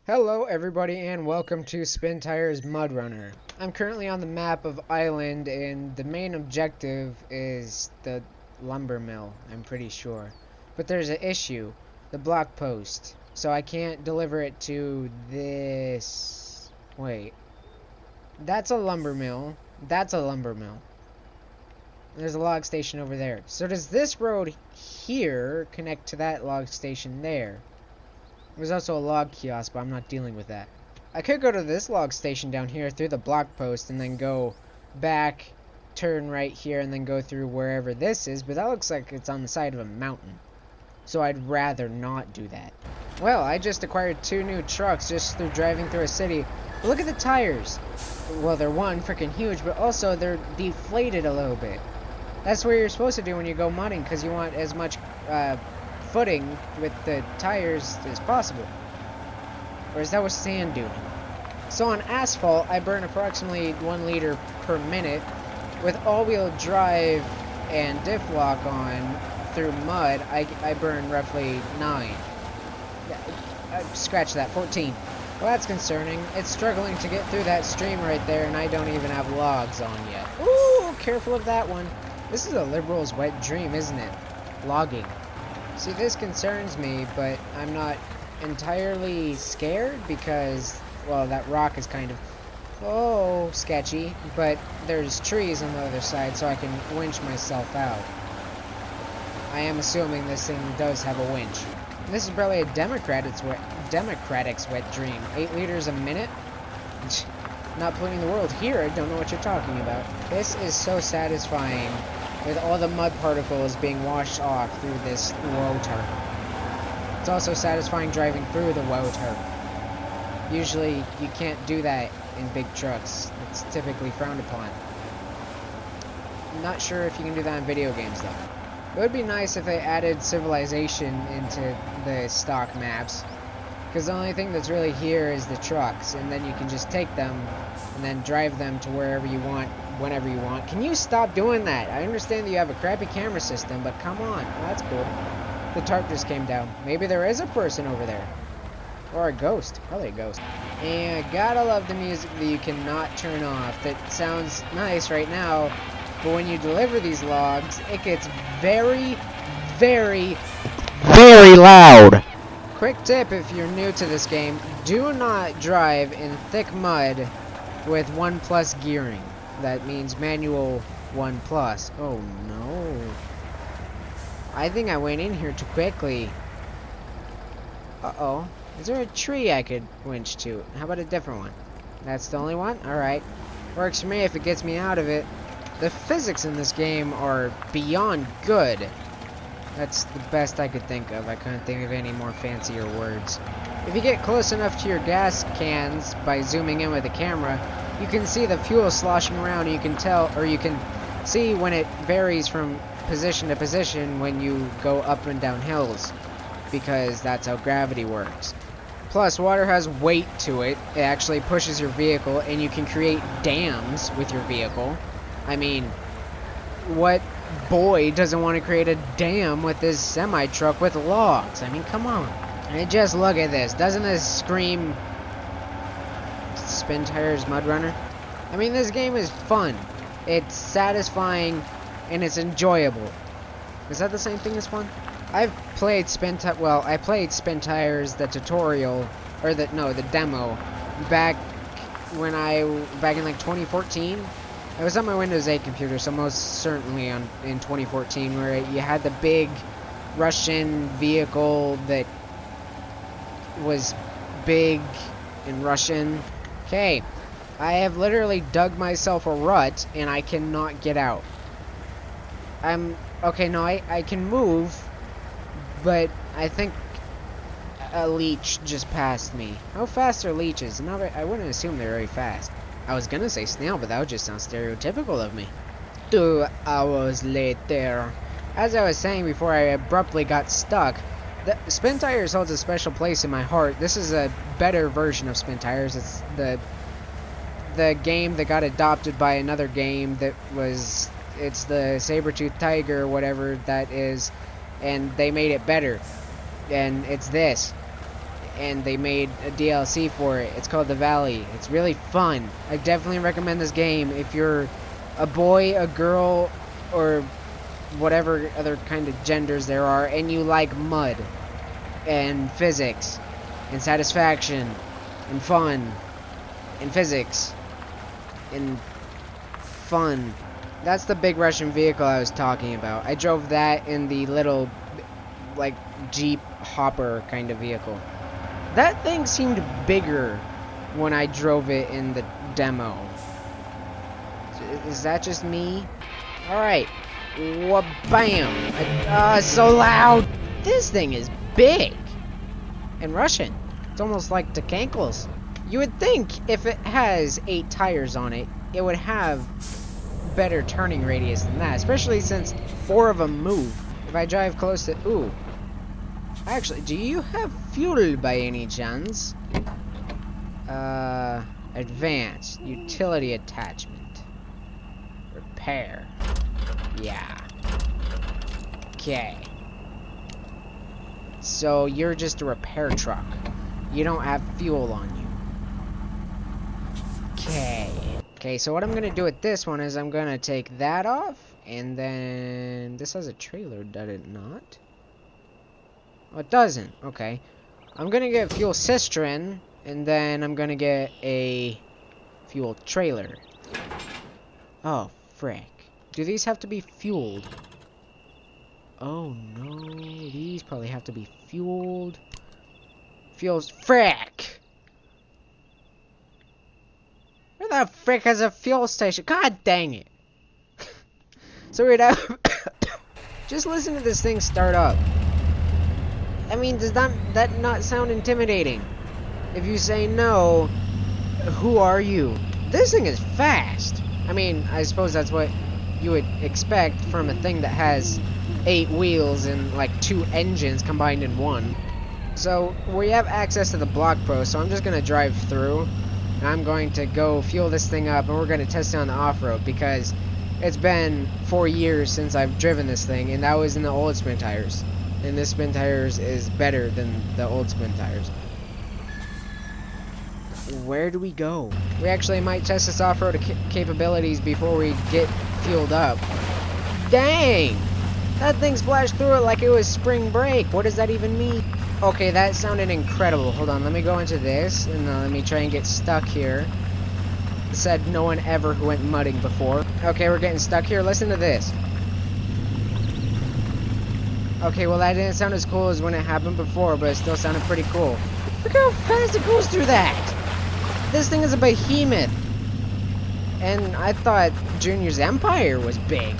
Hello everybody and welcome to Spintires Mud Runner. I'm currently on the map of Island and the main objective is the lumber mill, I'm pretty sure. But there's an issue, the block post. So I can't deliver it to this... Wait. That's a lumber mill. That's a lumber mill. There's a log station over there. So does this road here connect to that log station there? There's also a log kiosk, but I'm not dealing with that. I could go to this log station down here through the block post and then go back, turn right here, and then go through wherever this is, but that looks like it's on the side of a mountain. So I'd rather not do that. Well, I just acquired 2 new trucks just through driving through a city. But look at the tires. Well, they're one, freaking huge, but also they're deflated a little bit. That's what you're supposed to do when you go mudding, because you want as much footing with the tires as possible. Or is that what sand doing? So on asphalt, I burn approximately 1 liter per minute. With all-wheel drive and diff lock on through mud, I burn roughly 9. Scratch that, 14. Well, that's concerning. It's struggling to get through that stream right there, and I don't even have logs on yet. Ooh, careful of that one. This is a liberal's wet dream, isn't it? Logging. See, this concerns me, but I'm not entirely scared because, well, that rock is kind of, sketchy, but there's trees on the other side, so I can winch myself out. I am assuming this thing does have a winch. This is probably a Democratic's wet dream. 8 liters a minute? Not polluting the world here, I don't know what you're talking about. This is so satisfying with all the mud particles being washed off through this water. It's also satisfying driving through the water. Usually you can't do that in big trucks. It's typically frowned upon. I'm not sure if you can do that in video games though. It would be nice if they added civilization into the stock maps, because the only thing that's really here is the trucks, and then you can just take them and then drive them to wherever you want, whenever you want. Can you stop doing that? I understand that you have a crappy camera system, but come on. Oh, that's cool. The tarp just came down. Maybe there is a person over there. Or a ghost. Probably a ghost. And gotta love the music that you cannot turn off. That sounds nice right now, but when you deliver these logs, it gets very, very, very loud. Quick tip if you're new to this game, do not drive in thick mud with 1+ gearing. That means manual 1+. Oh no. I think I went in here too quickly. Uh-oh. Is there a tree I could winch to? How about a different one? That's the only one? Alright. Works for me if it gets me out of it. The physics in this game are beyond good. That's the best I could think of. I couldn't think of any more fancier words. If you get close enough to your gas cans by zooming in with the camera, you can see the fuel sloshing around, and you can tell, or you can see when it varies from position to position when you go up and down hills, because that's how gravity works. Plus, water has weight to it. It actually pushes your vehicle, and you can create dams with your vehicle. I mean, what boy doesn't want to create a dam with this semi-truck with logs? I mean, come on. And just look at this. Doesn't this scream Spintires Mud Runner? I mean, this game is fun. It's satisfying, and it's enjoyable. Is that the same thing as fun? I've played I played Spintires, the tutorial, or the demo, back in like 2014. It was on my Windows 8 computer, so most certainly in 2014, where you had the big Russian vehicle that was big in Russian. Okay, I have literally dug myself a rut, and I cannot get out. Okay, no, I can move, but I think a leech just passed me. How fast are leeches? I wouldn't assume they're very fast. I was gonna say snail, but that would just sound stereotypical of me. 2 hours later. As I was saying before I abruptly got stuck, the Spintires holds a special place in my heart. This is a better version of Spintires. It's the game that got adopted by another game that was... It's the Saber-Tooth Tiger, whatever that is, and they made it better. And it's this. and they made a DLC for it. It's called The Valley. It's really fun. I definitely recommend this game if you're a boy, a girl, or whatever other kind of genders there are, and you like mud, and physics, and satisfaction, and fun, and physics, and fun. That's the big Russian vehicle I was talking about. I drove that in the little, like, Jeep hopper kind of vehicle. That thing seemed bigger when I drove it in the demo. Is that just me? Alright. Wha-bam! So loud! This thing is big! And Russian. It's almost like Takankles. You would think if it has 8 tires on it, it would have better turning radius than that, especially since 4 of them move. If I drive close to... Ooh. Actually, do you have fuel by any chance? Advanced. Utility attachment. Repair. Yeah. Okay. So, you're just a repair truck. You don't have fuel on you. Okay. Okay, so what I'm gonna do with this one is I'm gonna take that off, and then... This has a trailer, does it not? Oh, it doesn't. Okay. I'm gonna get a fuel cistern, and then I'm gonna get a fuel trailer. Oh, frick. Do these have to be fueled? Oh, no. These probably have to be fueled. Fuels... Frick! Where the frick has a fuel station? God dang it. So we'd have... Just listen to this thing start up. I mean, does that not sound intimidating? If you say no, who are you? This thing is fast. I mean, I suppose that's what you would expect from a thing that has 8 wheels and like 2 engines combined in one. So we have access to the Block Pro, so I'm just gonna drive through. And I'm going to go fuel this thing up, and we're going to test it on the off-road, because it's been 4 years since I've driven this thing, and that was in the old Spintires. And this Spintires is better than the old Spintires. Where do we go? We actually might test this off-road capabilities before we get fueled up. Dang! That thing splashed through it like it was spring break. What does that even mean? Okay, that sounded incredible. Hold on, let me go into this, and let me try and get stuck here. It said no one ever went mudding before. Okay, we're getting stuck here. Listen to this. Okay, well that didn't sound as cool as when it happened before, but it still sounded pretty cool. Look how fast it goes through that! This thing is a behemoth! And I thought Junior's Empire was big.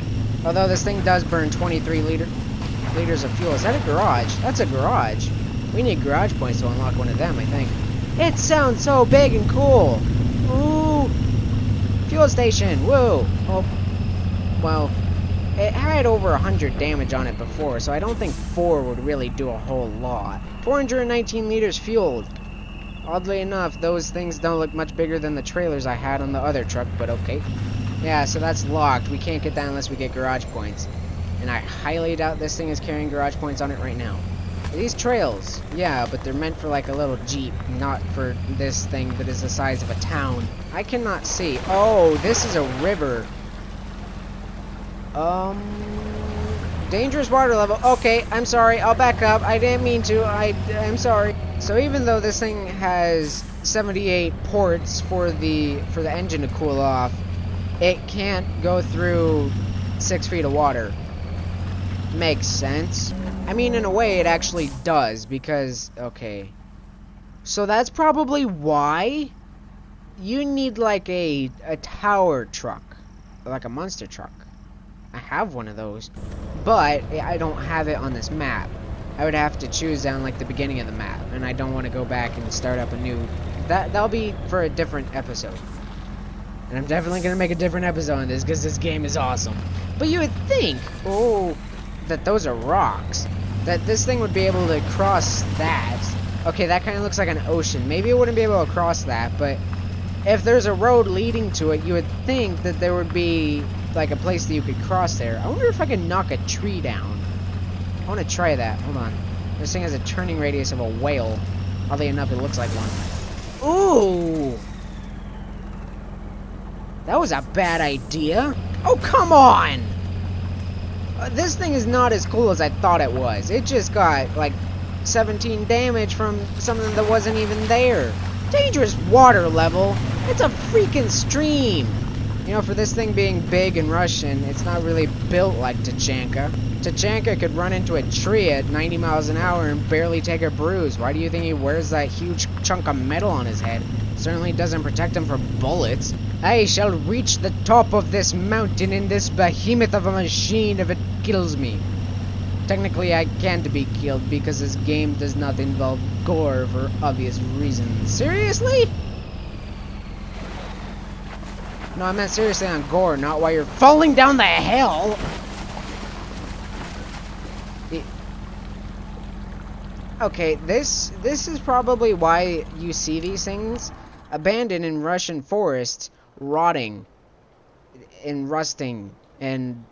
Although this thing does burn 23 liters of fuel. Is that a garage? That's a garage. We need garage points to unlock one of them, I think. It sounds so big and cool! Ooh! Fuel station! Whoa! Oh, well, it had over 100 damage on it before, so I don't think 4 would really do a whole lot. 419 liters fueled. Oddly enough, those things don't look much bigger than the trailers I had on the other truck, but okay. Yeah, so that's locked. We can't get that unless we get garage points. And I highly doubt this thing is carrying garage points on it right now. These trails, yeah, but they're meant for like a little Jeep, not for this thing that is the size of a town. I cannot see. Oh, this is a river. Dangerous water level. Okay, I'm sorry. I'll back up. I didn't mean to. I'm sorry. So even though this thing has 78 ports for the engine to cool off, it can't go through 6 feet of water. Makes sense. I mean, in a way, it actually does, because, okay. So that's probably why you need, like, a tower truck. Like a monster truck. I have one of those. But I don't have it on this map. I would have to choose down, like, the beginning of the map. And I don't want to go back and start up a new... That'll be for a different episode. And I'm definitely going to make a different episode on this, because this game is awesome. But you would think... Oh... that those are rocks, that this thing would be able to cross that. Okay, that kind of looks like an ocean. Maybe it wouldn't be able to cross that, but if there's a road leading to it, you would think that there would be like a place that you could cross there. I wonder if I can knock a tree down. I want to try that. Hold on. This thing has a turning radius of a whale. Oddly enough, it looks like one. Ooh! That was a bad idea. Oh, come on! This thing is not as cool as I thought it was. It just got, like, 17 damage from something that wasn't even there. Dangerous water level. It's a freaking stream. You know, for this thing being big and Russian, it's not really built like Tachanka. Tachanka could run into a tree at 90 miles an hour and barely take a bruise. Why do you think he wears that huge chunk of metal on his head? Certainly doesn't protect him from bullets. I shall reach the top of this mountain in this behemoth of a machine if it kills me. Technically, I can't be killed because this game does not involve gore for obvious reasons. Seriously? No, I meant seriously on gore, not while you're falling down the hill. Okay, this is probably why you see these things abandoned in Russian forests, rotting and rusting, and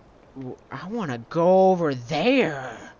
I want to go over there.